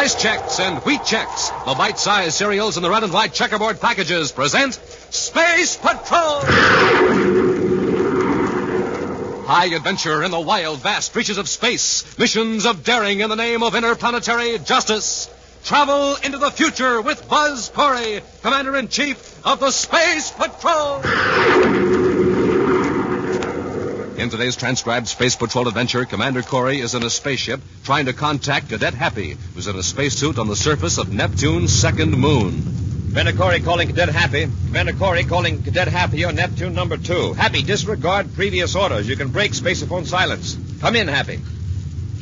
Rice Chex and Wheat Chex, the bite-sized cereals in the red and white checkerboard packages, present Space Patrol! High adventure in the wild, vast reaches of space. Missions of daring in the name of interplanetary justice. Travel into the future with Buzz Corey, Commander-in-Chief of the Space Patrol! In today's transcribed Space Patrol adventure, Commander Corey is in a spaceship trying to contact Cadet Happy, who's in a spacesuit on the surface of Neptune's second moon. Commander Corey calling Cadet Happy. Commander Corey calling Cadet Happy on Neptune number 2. Happy, disregard previous orders. You can break spaceophone silence. Come in, Happy.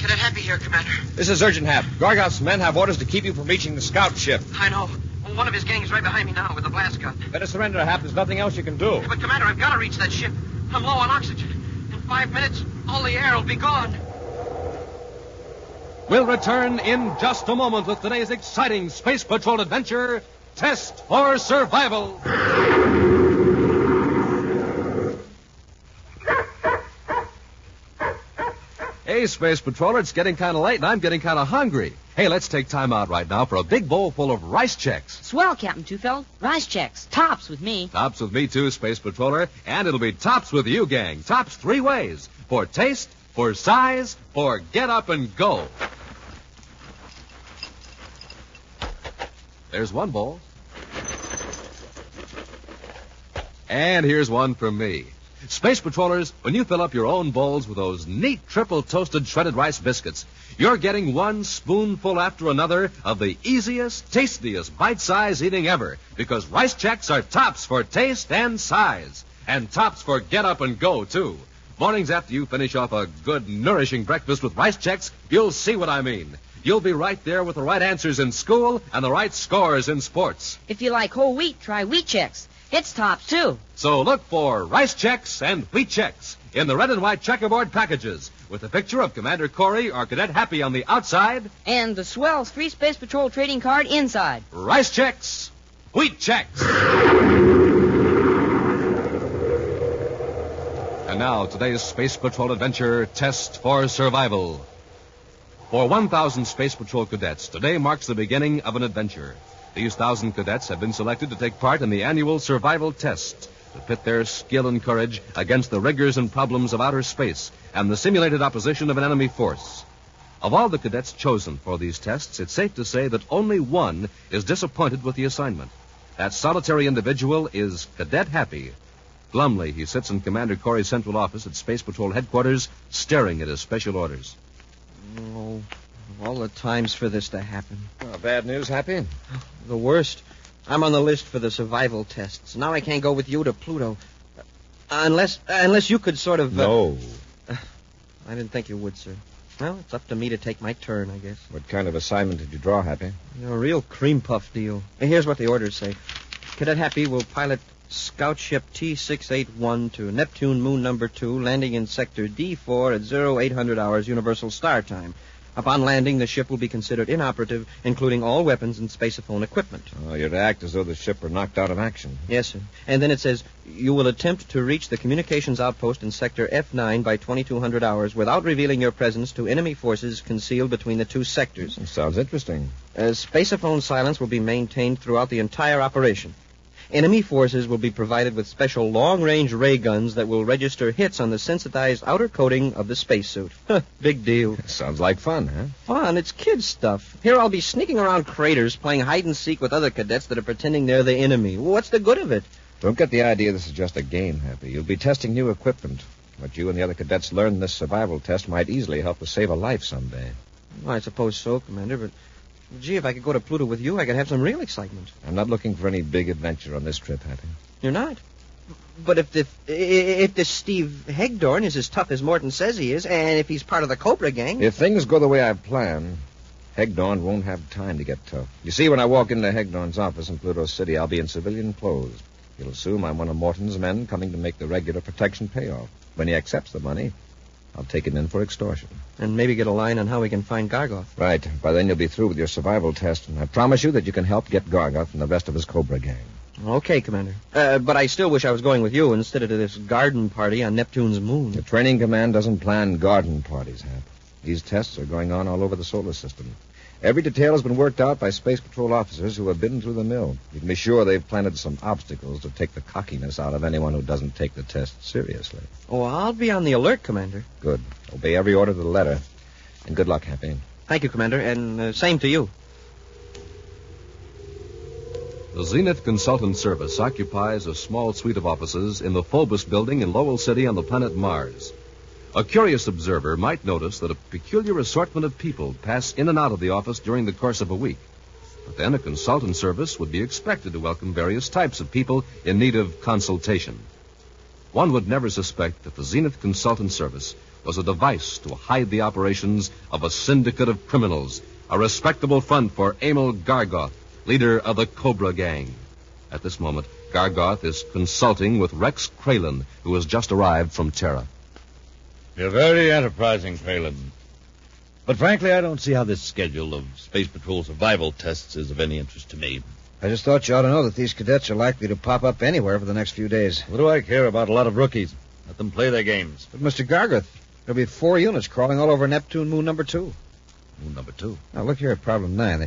Cadet Happy here, Commander. This is Urgent Hap. Gargoth's men have orders to keep you from reaching the scout ship. I know. Well, one of his gang is right behind me now with a blast gun. Better surrender, Hap. There's nothing else you can do. But, Commander, I've got to reach that ship. I'm low on oxygen. In 5 minutes, all the air will be gone. We'll return in just a moment with today's exciting Space Patrol adventure, Test for Survival. Hey, Space Patroller, it's getting kind of late and I'm getting kind of hungry. Hey, let's take time out right now for a big bowl full of Rice Chex. Swell, Captain Twofield. Rice Chex. Tops with me. Tops with me, too, Space Patroller. And it'll be tops with you, gang. Tops 3 ways. For taste, for size, for get up and go. There's one bowl. And here's one from me. Space Patrollers, when you fill up your own bowls with those neat triple-toasted shredded rice biscuits, you're getting one spoonful after another of the easiest, tastiest bite-size eating ever, because Rice Chex are tops for taste and size, and tops for get up and go, too. Mornings after you finish off a good, nourishing breakfast with Rice Chex, you'll see what I mean. You'll be right there with the right answers in school and the right scores in sports. If you like whole wheat, try Wheat Chex. It's tops, too. So look for Rice Chex and Wheat Chex in the red and white checkerboard packages with a picture of Commander Corey or Cadet Happy on the outside. And the swell free Space Patrol trading card inside. Rice Chex, Wheat Chex. And now, today's Space Patrol adventure, Test for Survival. For 1,000 Space Patrol cadets, today marks the beginning of an adventure. These 1,000 cadets have been selected to take part in the annual survival test to pit their skill and courage against the rigors and problems of outer space and the simulated opposition of an enemy force. Of all the cadets chosen for these tests, it's safe to say that only one is disappointed with the assignment. That solitary individual is Cadet Happy. Glumly, he sits in Commander Corey's central office at Space Patrol headquarters, staring at his special orders. Oh, all the times for this to happen. Bad news, Happy? The worst. I'm on the list for the survival tests. Now I can't go with you to Pluto. Unless you could sort of... No. I didn't think you would, sir. Well, it's up to me to take my turn, I guess. What kind of assignment did you draw, Happy? A real cream puff deal. Here's what the orders say. Cadet Happy will pilot scout ship T-681 to Neptune moon number 2, landing in sector D4 at 0800 hours Universal Star Time. Upon landing, the ship will be considered inoperative, including all weapons and spaceophone equipment. Oh, you're to act as though the ship were knocked out of action. Yes, sir. And then it says, you will attempt to reach the communications outpost in sector F9 by 2200 hours without revealing your presence to enemy forces concealed between the 2 sectors. Sounds interesting. Spaceophone silence will be maintained throughout the entire operation. Enemy forces will be provided with special long-range ray guns that will register hits on the sensitized outer coating of the spacesuit. Big deal. Sounds like fun, huh? Fun? It's kid stuff. Here I'll be sneaking around craters playing hide-and-seek with other cadets that are pretending they're the enemy. What's the good of it? Don't get the idea this is just a game, Happy. You'll be testing new equipment. What you and the other cadets learn in this survival test might easily help to save a life someday. Well, I suppose so, Commander, but... Gee, if I could go to Pluto with you, I could have some real excitement. I'm not looking for any big adventure on this trip, Happy. You're not? But if this Steve Hegdorn is as tough as Morton says he is, and if he's part of the Cobra gang... If things go the way I've planned, Hegdorn won't have time to get tough. You see, when I walk into Hegdorn's office in Pluto City, I'll be in civilian clothes. He'll assume I'm one of Morton's men coming to make the regular protection payoff. When he accepts the money, I'll take it in for extortion. And maybe get a line on how we can find Gargoth. Right. By then you'll be through with your survival test, and I promise you that you can help get Gargoth and the rest of his Cobra gang. Okay, Commander. But I still wish I was going with you instead of to this garden party on Neptune's moon. The training command doesn't plan garden parties, Hap. These tests are going on all over the solar system. Every detail has been worked out by Space Patrol officers who have been through the mill. You can be sure they've planted some obstacles to take the cockiness out of anyone who doesn't take the test seriously. Oh, I'll be on the alert, Commander. Good. Obey every order to the letter. And good luck, Happy. Thank you, Commander, and same to you. The Zenith Consultant Service occupies a small suite of offices in the Phobos building in Lowell City on the planet Mars. A curious observer might notice that a peculiar assortment of people pass in and out of the office during the course of a week. But then a consultant service would be expected to welcome various types of people in need of consultation. One would never suspect that the Zenith Consultant Service was a device to hide the operations of a syndicate of criminals, a respectable front for Emil Gargoth, leader of the Cobra Gang. At this moment, Gargoth is consulting with Rex Kralin, who has just arrived from Terra. You're very enterprising, Kralin. But frankly, I don't see how this schedule of Space Patrol survival tests is of any interest to me. I just thought you ought to know that these cadets are likely to pop up anywhere for the next few days. What do I care about a lot of rookies? Let them play their games. But, Mr. Gargoth, there'll be 4 units crawling all over Neptune moon number 2. Moon number 2? Now, look here at problem 9.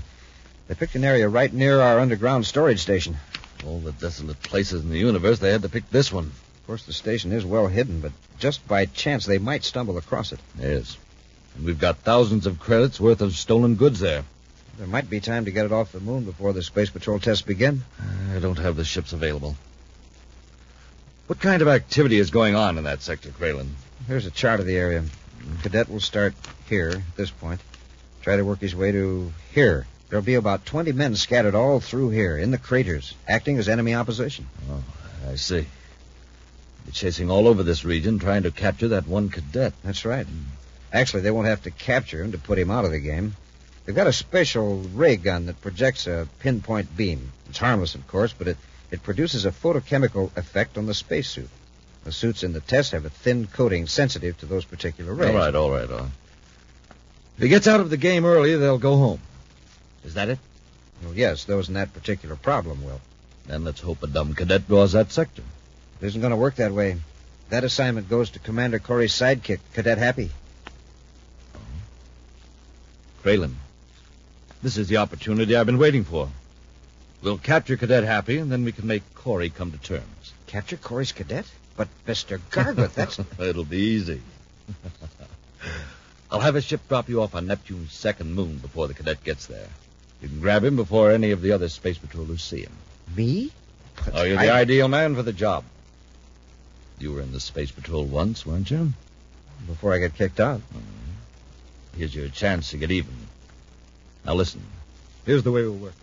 They picked an area right near our underground storage station. All the desolate places in the universe, they had to pick this one. Of course, the station is well hidden, but just by chance they might stumble across it. Yes. And we've got thousands of credits worth of stolen goods there. There might be time to get it off the moon before the Space Patrol tests begin. I don't have the ships available. What kind of activity is going on in that sector, Kralin? Here's a chart of the area. The cadet will start here, at this point. Try to work his way to here. There'll be about 20 men scattered all through here, in the craters, acting as enemy opposition. Oh, I see. They're chasing all over this region, trying to capture that one cadet. That's right. Actually, they won't have to capture him to put him out of the game. They've got a special ray gun that projects a pinpoint beam. It's harmless, of course, but it produces a photochemical effect on the spacesuit. The suits in the test have a thin coating sensitive to those particular rays. All right. If he gets out of the game early, they'll go home. Is that it? Well, yes, those in that particular problem will. Then let's hope a dumb cadet draws that sector. It isn't going to work that way. That assignment goes to Commander Corey's sidekick, Cadet Happy. Oh. Kralin, this is the opportunity I've been waiting for. We'll capture Cadet Happy, and then we can make Corey come to terms. Capture Corey's cadet? But, Mr. Gargoth, that's... It'll be easy. I'll have a ship drop you off on Neptune's second moon before the cadet gets there. You can grab him before any of the other space patrollers see him. Me? But you're the ideal man for the job. You were in the Space Patrol once, weren't you? Before I get kicked out. Here's your chance to get even. Now listen. Here's the way we'll work.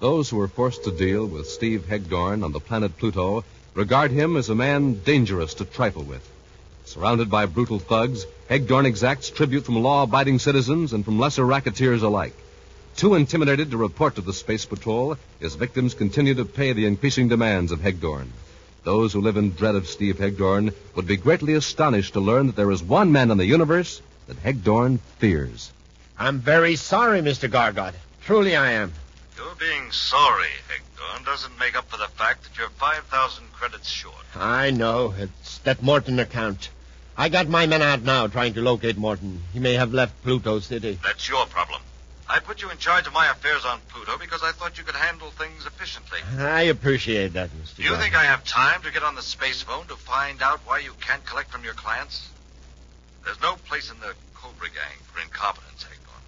Those who are forced to deal with Steve Hegdorn on the planet Pluto regard him as a man dangerous to trifle with. Surrounded by brutal thugs, Hegdorn exacts tribute from law-abiding citizens and from lesser racketeers alike. Too intimidated to report to the Space Patrol, his victims continue to pay the increasing demands of Hegdorn. Those who live in dread of Steve Hegdorn would be greatly astonished to learn that there is one man in the universe that Hegdorn fears. I'm very sorry, Mr. Gargoth. Truly I am. Your being sorry, Hegdorn, doesn't make up for the fact that you're 5,000 credits short. I know. It's that Morton account. I got my men out now trying to locate Morton. He may have left Pluto City. That's your problem. I put you in charge of my affairs on Pluto because I thought you could handle things efficiently. I appreciate that, Mr. Do you think I have time to get on the space phone to find out why you can't collect from your clients? There's no place in the Cobra Gang for incompetence, Hegdorn.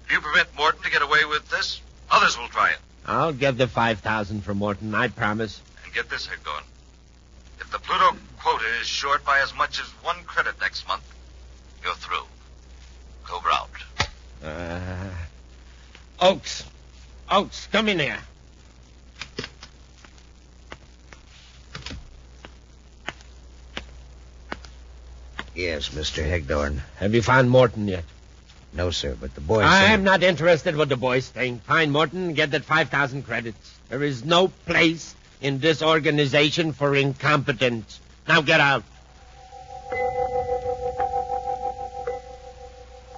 If you prevent Morton to get away with this, others will try it. I'll get the 5,000 from Morton, I promise. And get this, Hegdorn. If the Pluto quota is short by as much as 1 credit next month, you're through. Cobra out. Oaks, come in here. Yes, Mr. Hegdorn. Have you found Morton yet? No, sir, but the boys I'm not interested what the boys think. Find Morton and get that 5,000 credits. There is no place in this organization for incompetence. Now get out.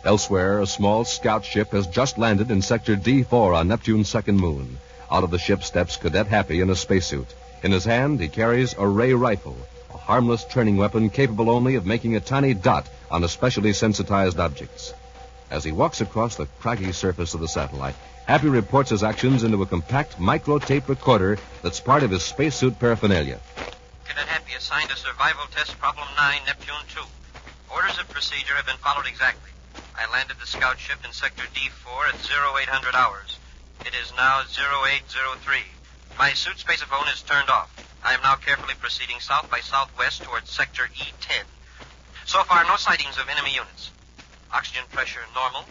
Elsewhere, a small scout ship has just landed in Sector D4 on Neptune's second moon. Out of the ship steps Cadet Happy in a spacesuit. In his hand, he carries a ray rifle, a harmless training weapon capable only of making a tiny dot on especially sensitized objects. As he walks across the craggy surface of the satellite, Happy reports his actions into a compact micro-tape recorder that's part of his spacesuit paraphernalia. Cadet Happy assigned to survival test problem 9, Neptune 2. Orders of procedure have been followed exactly. I landed the scout ship in sector D4 at 0800 hours. It is now 0803. My suit spaceophone is turned off. I am now carefully proceeding south by southwest towards sector E10. So far, no sightings of enemy units. Oxygen pressure normal.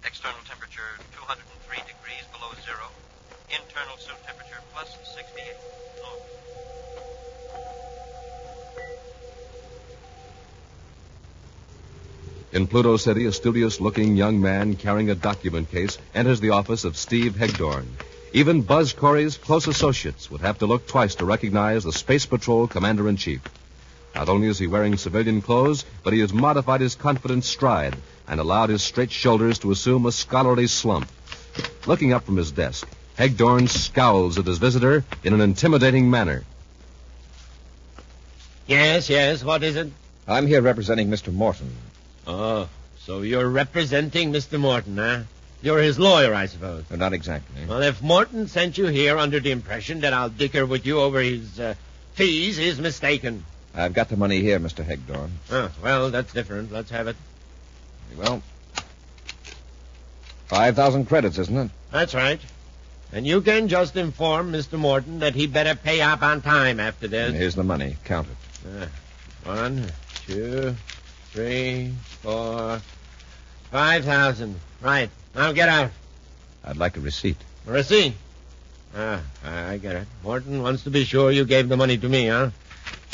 External temperature 203 degrees below zero. Internal suit temperature plus 68. Normal. In Pluto City, a studious-looking young man carrying a document case enters the office of Steve Hegdorn. Even Buzz Corey's close associates would have to look twice to recognize the Space Patrol Commander-in-Chief. Not only is he wearing civilian clothes, but he has modified his confident stride and allowed his straight shoulders to assume a scholarly slump. Looking up from his desk, Hegdorn scowls at his visitor in an intimidating manner. Yes, what is it? I'm here representing Mr. Morton. Oh, so you're representing Mr. Morton, huh? You're his lawyer, I suppose. Not exactly. Well, if Morton sent you here under the impression that I'll dicker with you over his fees, he's mistaken. I've got the money here, Mr. Hegdorn. Oh, well, that's different. Let's have it. Well, 5,000 credits, isn't it? That's right. And you can just inform Mr. Morton that he better pay up on time after this. And here's the money. Count it. 1, 2, 3, 4, 5,000. Right. Now get out. I'd like a receipt. A receipt? I get it. Morton wants to be sure you gave the money to me, huh?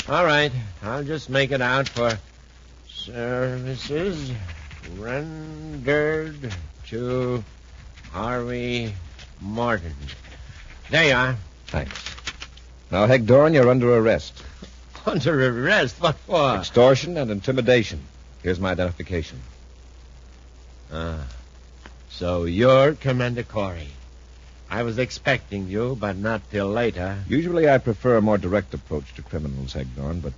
All right. I'll just make it out for services rendered to Harvey Morton. There you are. Thanks. Now, Hegdorn, you're under arrest. Under arrest? What for? Extortion and intimidation. Here's my identification. So you're Commander Corey. I was expecting you, but not till later. Usually I prefer a more direct approach to criminals, Hegdorn, but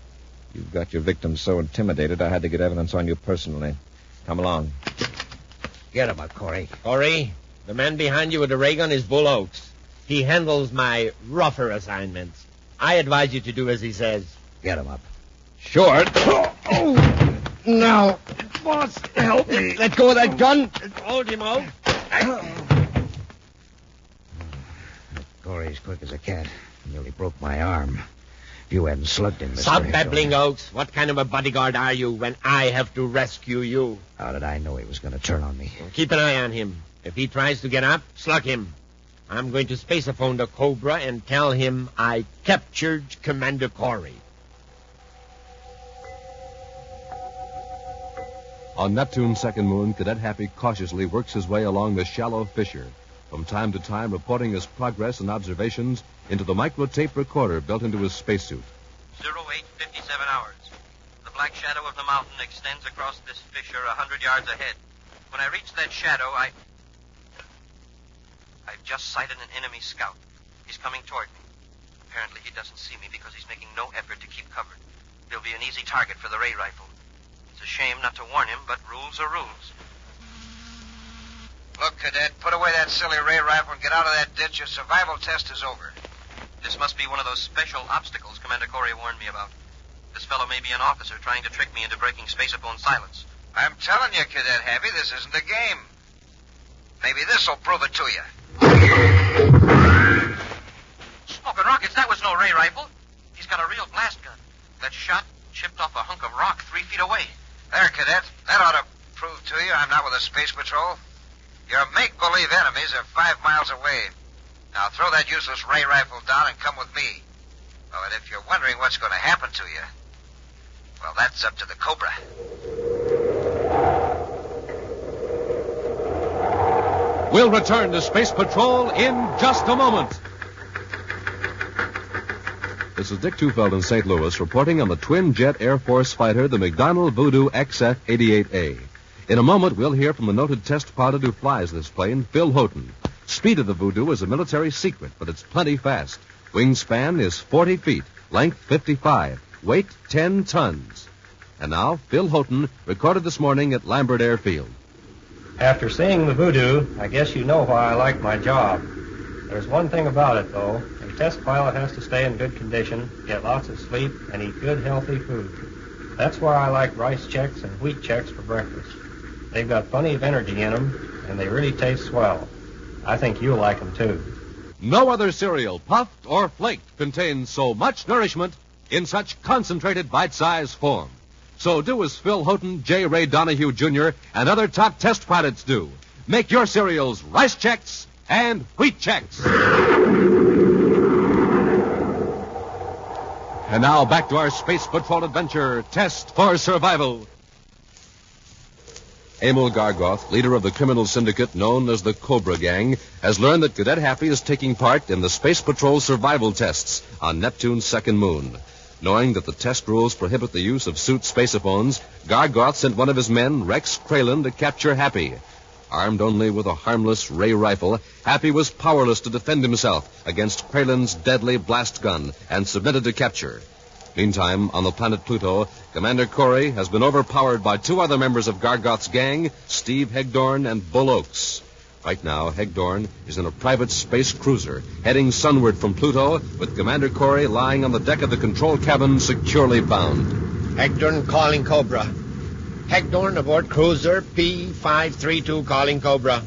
you've got your victims so intimidated I had to get evidence on you personally. Come along. Get him up, Corey. Corey, the man behind you with the ray gun is Bull Oakes. He handles my rougher assignments. I advise you to do as he says. Get him up. Sure. No. Boss, help me. Let go of that gun. Hold him out. Corey's quick as a cat. Nearly broke my arm. If you hadn't slugged him, Mr. Stop Hegdorn. babbling, Oakes. What kind of a bodyguard are you when I have to rescue you? How did I know he was going to turn on me? Keep an eye on him. If he tries to get up, slug him. I'm going to spaceophone the Cobra and tell him I captured Commander Corey. On Neptune's second moon, Cadet Happy cautiously works his way along the shallow fissure, from time to time reporting his progress and observations into the microtape recorder built into his spacesuit. 0857 hours. The black shadow of the mountain extends across this fissure 100 yards ahead. When I reach that shadow, I've just sighted an enemy scout. He's coming toward me. Apparently he doesn't see me because he's making no effort to keep covered. He'll be an easy target for the ray rifle. It's a shame not to warn him, but rules are rules. Look, Cadet, put away that silly ray rifle and get out of that ditch. Your survival test is over. This must be one of those special obstacles Commander Corey warned me about. This fellow may be an officer trying to trick me into breaking spaceophone silence. I'm telling you, Cadet Happy, this isn't a game. Maybe this'll prove it to you. Smoking rockets, that was no ray rifle. He's got a real blast gun. That shot chipped off a hunk of rock 3 feet away. There, Cadet. That ought to prove to you I'm not with the Space Patrol. Your make-believe enemies are 5 miles away. Now throw that useless ray rifle down and come with me. Oh, and if you're wondering what's going to happen to you, well, that's up to the Cobra. We'll return to Space Patrol in just a moment. This is Dick Tufeld in St. Louis reporting on the twin-jet Air Force fighter, the McDonnell Voodoo XF-88A. In a moment, we'll hear from the noted test pilot who flies this plane, Phil Houghton. Speed of the Voodoo is a military secret, but it's plenty fast. Wingspan is 40 feet, length 55, weight 10 tons. And now, Phil Houghton, recorded this morning at Lambert Airfield. After seeing the voodoo, I guess you know why I like my job. There's one thing about it, though. A test pilot has to stay in good condition, get lots of sleep, and eat good, healthy food. That's why I like rice checks and wheat checks for breakfast. They've got plenty of energy in them, and they really taste swell. I think you'll like them, too. No other cereal, puffed or flaked, contains so much nourishment in such concentrated bite-sized form. So do as Phil Houghton, J. Ray Donahue Jr., and other top test pilots do. Make your cereals rice checks and wheat checks. And now back to our Space Patrol adventure, Test for Survival. Emil Gargoth, leader of the criminal syndicate known as the Cobra Gang, has learned that Cadet Happy is taking part in the Space Patrol survival tests on Neptune's second moon. Knowing that the test rules prohibit the use of suit spacephones, Gargoth sent one of his men, Rex Kralin, to capture Happy. Armed only with a harmless ray rifle, Happy was powerless to defend himself against Kralin's deadly blast gun and submitted to capture. Meantime, on the planet Pluto, Commander Corey has been overpowered by two other members of Gargoth's gang, Steve Hegdorn and Bull Oakes. Right now, Hegdorn is in a private space cruiser, heading sunward from Pluto, with Commander Corey lying on the deck of the control cabin, securely bound. Hegdorn calling Cobra. Hegdorn aboard cruiser P532 calling Cobra.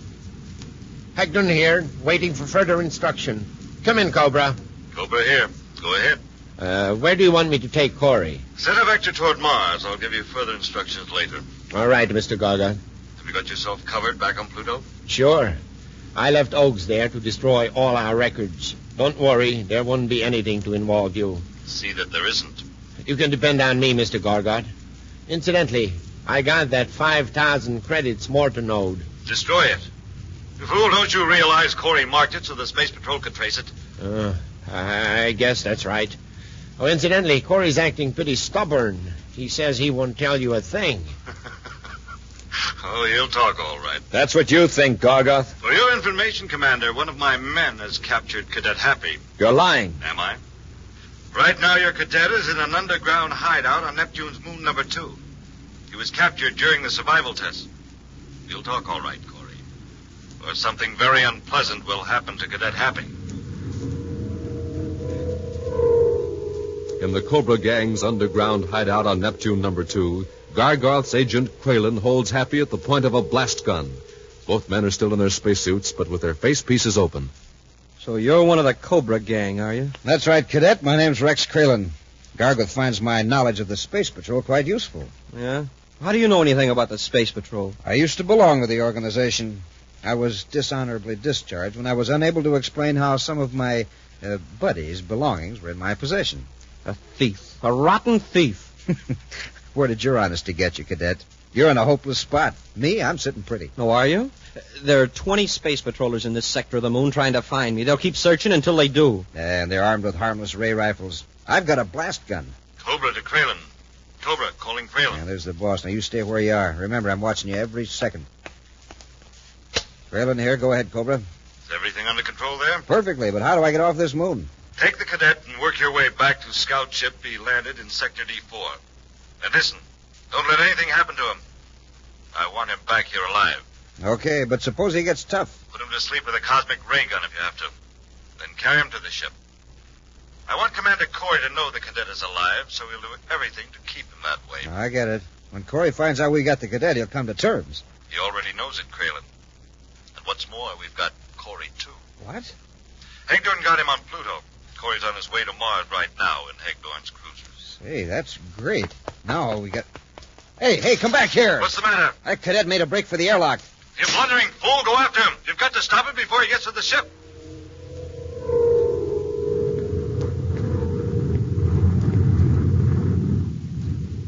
Hegdorn here, waiting for further instruction. Come in, Cobra. Cobra here. Go ahead. Where do you want me to take Corey? Send a vector toward Mars. I'll give you further instructions later. All right, Mr. Gargoth. Have you got yourself covered back on Pluto? Sure. I left Oakes there to destroy all our records. Don't worry, there won't be anything to involve you. See that there isn't. You can depend on me, Mr. Gargoth. Incidentally, I got that 5,000 credits mortar node. Destroy it. You fool, don't you realize Corey marked it so the Space Patrol could trace it? I guess that's right. Oh, incidentally, Corey's acting pretty stubborn. He says he won't tell you a thing. Oh, he'll talk all right. That's what you think, Gargoth. For your information, Commander, one of my men has captured Cadet Happy. You're lying. Am I? Right now, your cadet is in an underground hideout on Neptune's moon number 2. He was captured during the survival test. You'll talk all right, Corey. Or something very unpleasant will happen to Cadet Happy. In the Cobra Gang's underground hideout on Neptune number 2, Gargoth's agent Kralin holds Happy at the point of a blast gun. Both men are still in their spacesuits, but with their face pieces open. So you're one of the Cobra Gang, are you? That's right, Cadet. My name's Rex Kralin. Gargoth finds my knowledge of the Space Patrol quite useful. Yeah? How do you know anything about the Space Patrol? I used to belong with the organization. I was dishonorably discharged when I was unable to explain how some of my buddies' belongings were in my possession. A thief. A rotten thief. Where did your honesty get you, Cadet? You're in a hopeless spot. Me, I'm sitting pretty. Oh, are you? There are 20 space patrollers in this sector of the moon trying to find me. They'll keep searching until they do. And they're armed with harmless ray rifles. I've got a blast gun. Cobra to Kralin. Cobra calling Kralin. Yeah, there's the boss. Now, you stay where you are. Remember, I'm watching you every second. Kralin here. Go ahead, Cobra. Is everything under control there? Perfectly, but how do I get off this moon? Take the cadet and work your way back to scout ship he landed in Sector D4. And listen, don't let anything happen to him. I want him back here alive. Okay, but suppose he gets tough. Put him to sleep with a cosmic ray gun if you have to. Then carry him to the ship. I want Commander Corey to know the cadet is alive, so we'll do everything to keep him that way. I get it. When Corey finds out we got the cadet, he'll come to terms. He already knows it, Kralin. And what's more, we've got Corey, too. What? Hegdorn got him on Pluto. Corey's on his way to Mars right now in Hegdorn's cruisers. Hey, that's great. Now we got... Hey, come back here. What's the matter? That cadet made a break for the airlock. You blundering fool, go after him. You've got to stop him before he gets to the ship.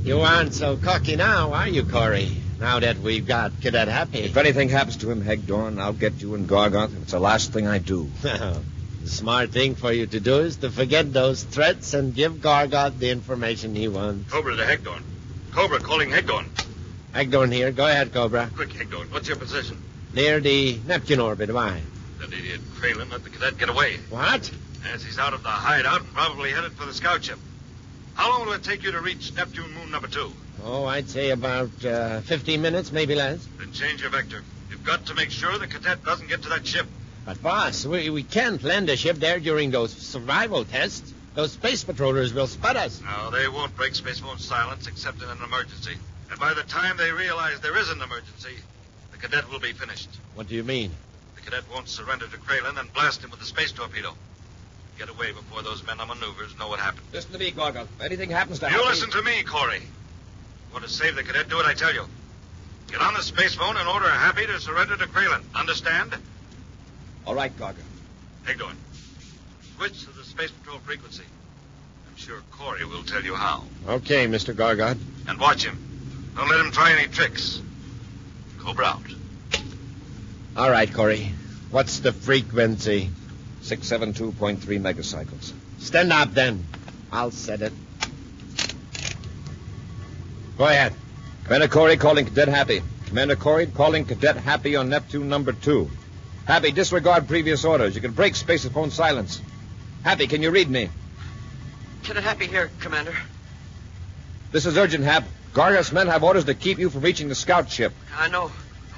You aren't so cocky now, are you, Corey? Now that we've got Cadet Happy. If anything happens to him, Hegdorn, I'll get you and Gargoth. It's the last thing I do. The smart thing for you to do is to forget those threats and give Gargoth the information he wants. Cobra to Hegdorn. Cobra calling Hegdorn. Hegdorn here. Go ahead, Cobra. Quick, Hegdorn. What's your position? Near the Neptune orbit, why? That idiot Kralin let the cadet get away. What? Yes, he's out of the hideout and probably headed for the scout ship. How long will it take you to reach Neptune moon number 2? Oh, I'd say about 15 minutes, maybe less. Then change your vector. If got to make sure the cadet doesn't get to that ship. But, boss, we can't land a ship there during those survival tests. Those space patrollers will spot us. No, they won't break space phone silence except in an emergency. And by the time they realize there is an emergency, the cadet will be finished. What do you mean? The cadet won't surrender to Kralin and blast him with the space torpedo. Get away before those men on maneuvers know what happened. Listen to me, Gorgon. If anything happens to You listen to me, Corey. You want to save the cadet, do what I tell you. Get on the space phone and order Happy to surrender to Kralin. Understand? All right, Gorgon. Hagdorn, switch to the space patrol frequency. I'm sure Corey will tell you how. Okay, Mr. Gorgon. And watch him. Don't let him try any tricks. Cobra out. All right, Corey. What's the frequency? 672.3 megacycles. Stand up, then. I'll set it. Go ahead. Commander Corey calling Cadet Happy. Commander Corey calling Cadet Happy on Neptune number 2. Happy, disregard previous orders. You can break space phone silence. Happy, can you read me? Cadet Happy here, Commander. This is urgent, Hap. Gargas men have orders to keep you from reaching the scout ship. I know.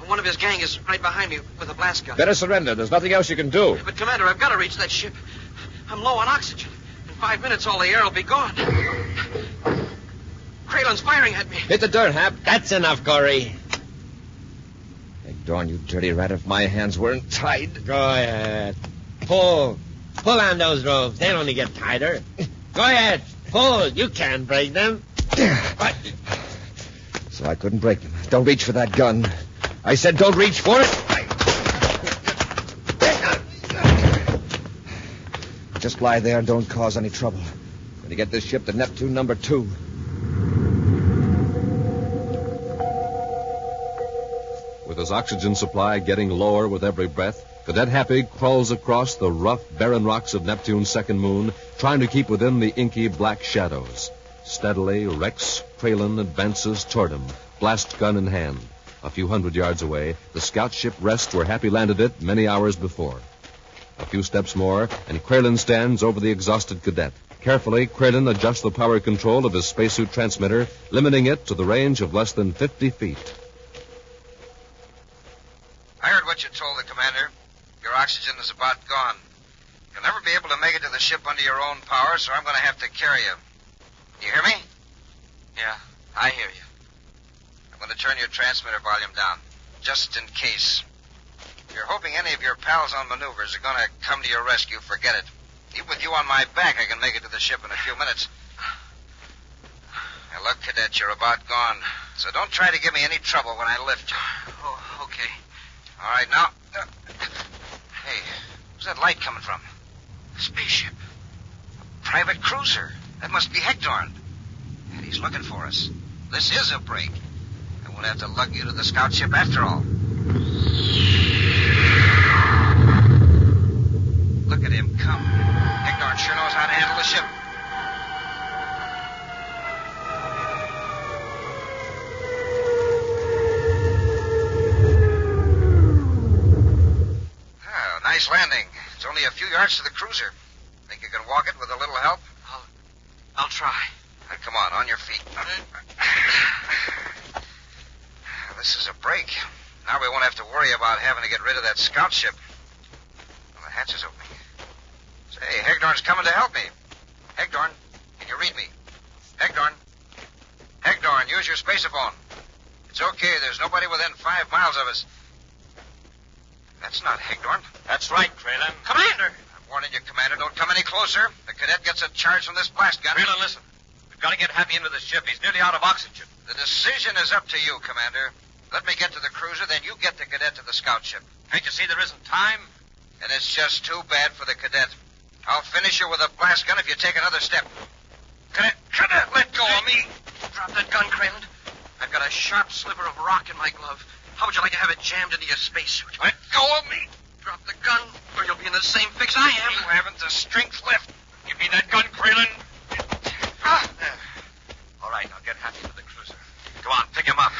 One of his gang is right behind me with a blast gun. Better surrender. There's nothing else you can do. But, Commander, I've got to reach that ship. I'm low on oxygen. In 5 minutes, all the air will be gone. Kralin's firing at me. Hit the dirt, Hap. That's enough, Corey. Hey, darn you dirty rat, if my hands weren't tied. Go ahead. Pull. Pull on those ropes. They'll only get tighter. Go ahead. Pull. You can't break them. So I couldn't break them. Don't reach for that gun. I said don't reach for it. Just lie there and don't cause any trouble. I'm going to get this ship to Neptune number 2. With his oxygen supply getting lower with every breath, Cadet Happy crawls across the rough, barren rocks of Neptune's second moon, trying to keep within the inky black shadows. Steadily, Rex Kralin advances toward him, blast gun in hand. A few hundred yards away, the scout ship rests where Happy landed it many hours before. A few steps more, and Kralin stands over the exhausted cadet. Carefully, Kralin adjusts the power control of his spacesuit transmitter, limiting it to the range of less than 50 feet. I heard what you told the commander. Your oxygen is about gone. You'll never be able to make it to the ship under your own power, so I'm going to have to carry you. You hear me? Yeah, I hear you. I'm going to turn your transmitter volume down, just in case. If you're hoping any of your pals on maneuvers are going to come to your rescue, forget it. Even with you on my back, I can make it to the ship in a few minutes. Now, look, Cadet, you're about gone. So don't try to give me any trouble when I lift you. Oh, okay. All right, now. Hey, where's that light coming from? A spaceship. A private cruiser. That must be Hagdorn. And he's looking for us. This is a break. I won't have to lug you to the scout ship after all. Look at him come. Hagdorn sure knows how to handle the ship. Oh, nice landing. It's only a few yards to the cruiser. Think you can walk it with a little help? I'll try. Now, come on your feet. This is a break. Now we won't have to worry about having to get rid of that scout ship. Well, the hatch is opening. Say, Hagdorn's coming to help me. Hagdorn, can you read me? Hagdorn. Hagdorn, use your spaceophone. It's okay. There's nobody within 5 miles of us. That's not Hagdorn. That's right, Kralin. Commander! I'm warning you, Commander. Don't come any closer. The cadet gets a charge from this blast gun. Kralin, listen. We've got to get Happy into the ship. He's nearly out of oxygen. The decision is up to you, Commander. Let me get to the cruiser, then you get the cadet to the scout ship. Can't you see there isn't time? And it's just too bad for the cadet. I'll finish you with a blast gun if you take another step. Cadet, let go of me. Drop that gun, Kralin. I've got a sharp sliver of rock in my glove. How would you like to have it jammed into your spacesuit? Let go of me. Drop the gun, or you'll be in the same fix I am. You haven't the strength left. Give me that gun, Kralin. There. All right, I'll get Happy to the cruiser. Come on, pick him up.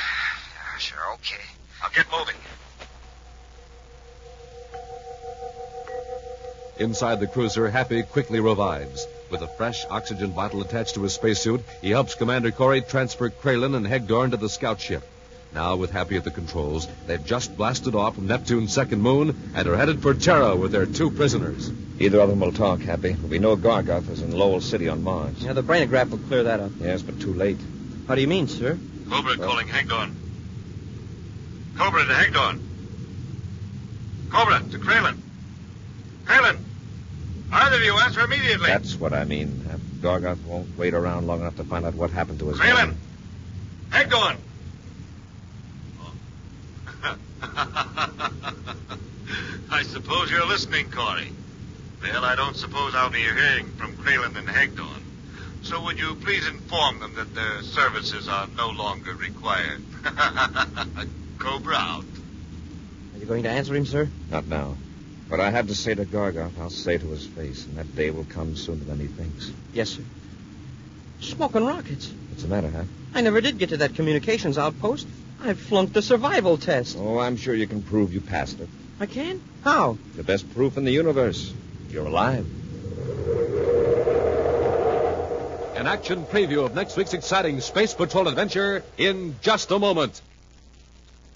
Sure, okay. I'll get moving. Inside the cruiser, Happy quickly revives. With a fresh oxygen bottle attached to his spacesuit, he helps Commander Corey transfer Kralin and Hagdorn to the scout ship. Now, with Happy at the controls, they've just blasted off from Neptune's second moon and are headed for Terra with their 2 prisoners. Either of them will talk, Happy. We know Gargoth is in Lowell City on Mars. Yeah, the brainograph will clear that up. Yes, but too late. How do you mean, sir? Cobra calling Hagdorn. Cobra to Hagdorn. Cobra to Kralin. Kralin! Either of you answer immediately. That's what I mean. Gargoth won't wait around long enough to find out what happened to his Kralin! man. Hagdorn! I suppose you're listening, Corey. Well, I don't suppose I'll be hearing from Kralin and Hagdorn. So would you please inform them that their services are no longer required? Cobra out. Are you going to answer him, sir? Not now. What I have to say to Gargoth, I'll say to his face, and that day will come sooner than he thinks. Yes, sir. Smoking rockets. What's the matter, Hap? I never did get to that communications outpost. I flunked the survival test. Oh, I'm sure you can prove you passed it. I can? How? The best proof in the universe. You're alive. An action preview of next week's exciting Space Patrol adventure in just a moment.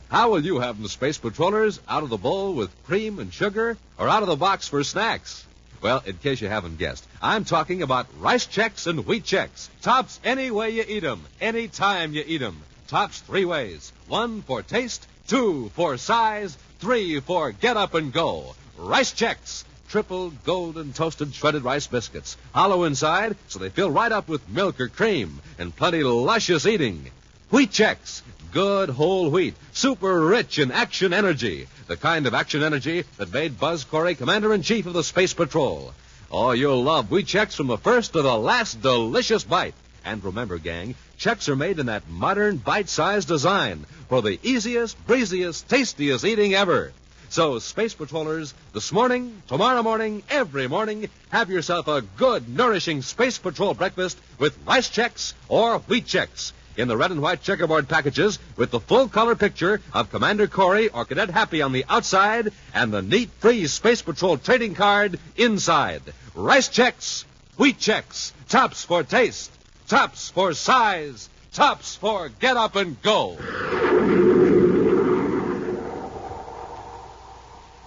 How will you have them, Space Patrollers? Out of the bowl with cream and sugar, or out of the box for snacks? Well, in case you haven't guessed, I'm talking about rice checks and wheat checks. Tops any way you eat 'em, any time you eat 'em. Tops 3 ways. 1 for taste, 2 for size, 3 for get up and go. Rice checks. Triple golden toasted shredded rice biscuits. Hollow inside, so they fill right up with milk or cream, and plenty luscious eating. Wheat checks. Good whole wheat, super rich in action energy. The kind of action energy that made Buzz Corey Commander-in-Chief of the Space Patrol. Oh, you'll love wheat checks from the first to the last delicious bite. And remember, gang, checks are made in that modern bite-sized design for the easiest, breeziest, tastiest eating ever. So, Space Patrollers, this morning, tomorrow morning, every morning, have yourself a good, nourishing Space Patrol breakfast with rice checks or wheat checks. In the red and white checkerboard packages with the full-color picture of Commander Corey or Cadet Happy on the outside and the neat free Space Patrol trading card inside. Rice checks, wheat checks, tops for taste, tops for size, tops for get up and go.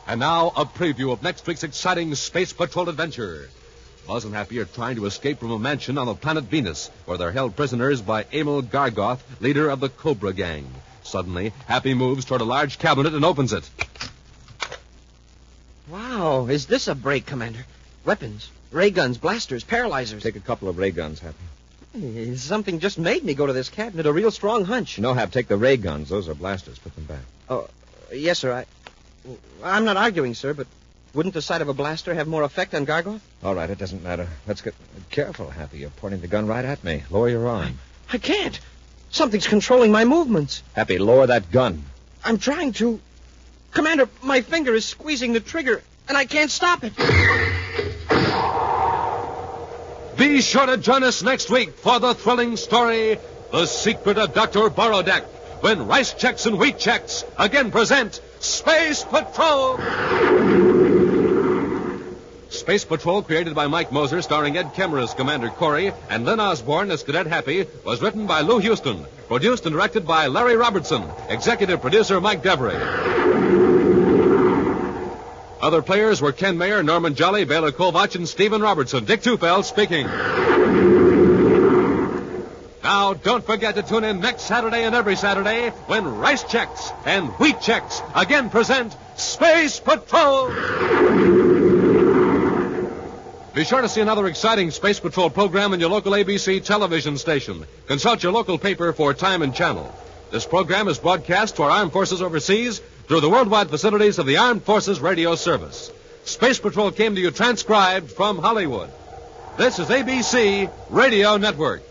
And now, a preview of next week's exciting Space Patrol adventure. Buzz and Happy are trying to escape from a mansion on the planet Venus, where they're held prisoners by Emil Gargoth, leader of the Cobra Gang. Suddenly, Happy moves toward a large cabinet and opens it. Wow, is this a break, Commander? Weapons, ray guns, blasters, paralyzers. Take a couple of ray guns, Happy. Something just made me go to this cabinet, a real strong hunch. No, Hap, take the ray guns. Those are blasters. Put them back. Oh, yes, sir. I'm not arguing, sir, but wouldn't the sight of a blaster have more effect on Gargoth? All right, it doesn't matter. Let's get careful, Happy. You're pointing the gun right at me. Lower your arm. I can't. Something's controlling my movements. Happy, lower that gun. I'm trying to. Commander, my finger is squeezing the trigger, and I can't stop it. Be sure to join us next week for the thrilling story, The Secret of Dr. Borodeck, when Rice Checks and Wheat Checks again present Space Patrol! Space Patrol, created by Mike Moser, starring Ed Kemmer as Commander Corey and Lynn Osborne as Cadet Happy, was written by Lou Houston, produced and directed by Larry Robertson, executive producer Mike Devery. Other players were Ken Mayer, Norman Jolly, Baylor Kovach, and Stephen Robertson. Dick Tufeld speaking. Now, don't forget to tune in next Saturday and every Saturday when Rice Checks and Wheat Checks again present Space Patrol! Be sure to see another exciting Space Patrol program in your local ABC television station. Consult your local paper for time and channel. This program is broadcast to our armed forces overseas through the worldwide facilities of the Armed Forces Radio Service. Space Patrol came to you transcribed from Hollywood. This is ABC Radio Network.